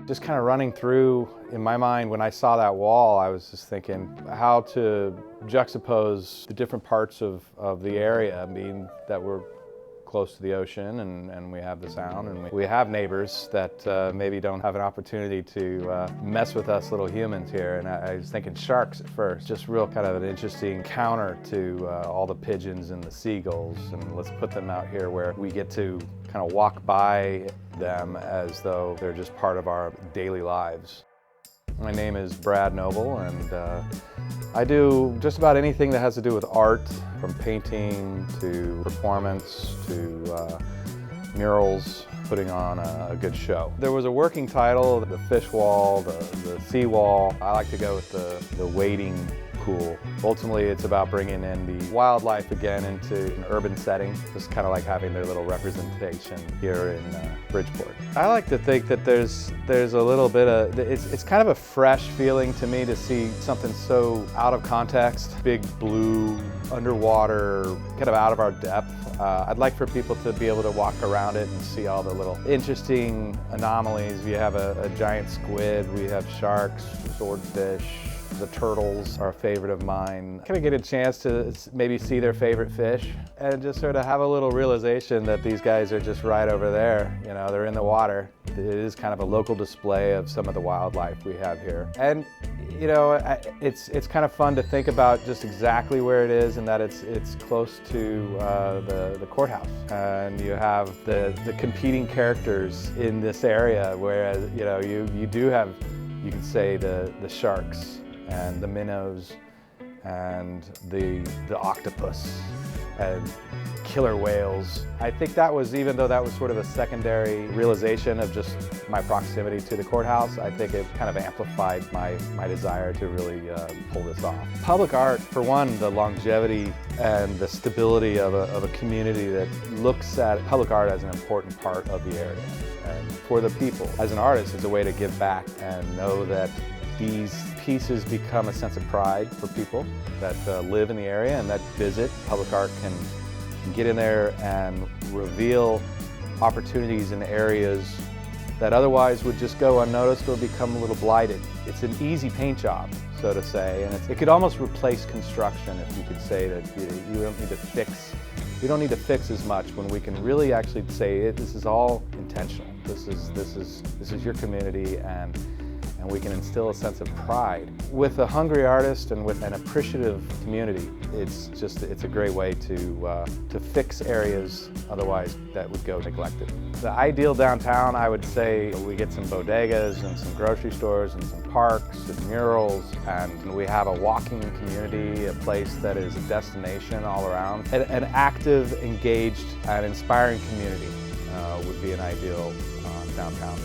Just kind of running through in my mind when I saw that wall, I was just thinking how to juxtapose the different parts of the area, being that we're close to the ocean and we have the sound and we have neighbors that maybe don't have an opportunity to mess with us little humans here. And I was thinking sharks at first, just real kind of an interesting counter to all the pigeons and the seagulls, and let's put them out here where we get to kind of walk by them as though they're just part of our daily lives. My name is Brad Noble, and I do just about anything that has to do with art, from painting to performance to murals, putting on a good show. There was a working title, the fish wall, the sea wall. I like to go with the wading pool. Ultimately, it's about bringing in the wildlife again into an urban setting, just kind of like having their little representation here in Bridgeport. I like to think that there's a little bit of, it's kind of a fresh feeling to me to see something so out of context, big blue, underwater, kind of out of our depth. I'd like for people to be able to walk around it and see all the little interesting anomalies. We have a giant squid, we have sharks, swordfish. The turtles are a favorite of mine. Kind of get a chance to maybe see their favorite fish and just sort of have a little realization that these guys are just right over there. You know, they're in the water. It is kind of a local display of some of the wildlife we have here. And you know, it's kind of fun to think about just exactly where it is, and that it's close to the courthouse. And you have the competing characters in this area, whereas you know you do have, you can say, the sharks and the minnows and the octopus and killer whales. I think that was, even though that was sort of a secondary realization of just my proximity to the courthouse, I think it kind of amplified my desire to really pull this off. Public art, for one, the longevity and the stability of a community that looks at public art as an important part of the area. And for the people, as an artist, it's a way to give back and know that these pieces become a sense of pride for people that live in the area and that visit. Public art can get in there and reveal opportunities in areas that otherwise would just go unnoticed or become a little blighted. It's an easy paint job, so to say, and it could almost replace construction, if you could say that you don't need to fix. We don't need to fix as much when we can really actually say this is all intentional. This is your community, and we can instill a sense of pride. With a hungry artist and with an appreciative community, it's a great way to fix areas otherwise that would go neglected. The ideal downtown, I would say, we get some bodegas and some grocery stores and some parks and murals, and we have a walking community, a place that is a destination all around. An active, engaged, and inspiring community would be an ideal downtown.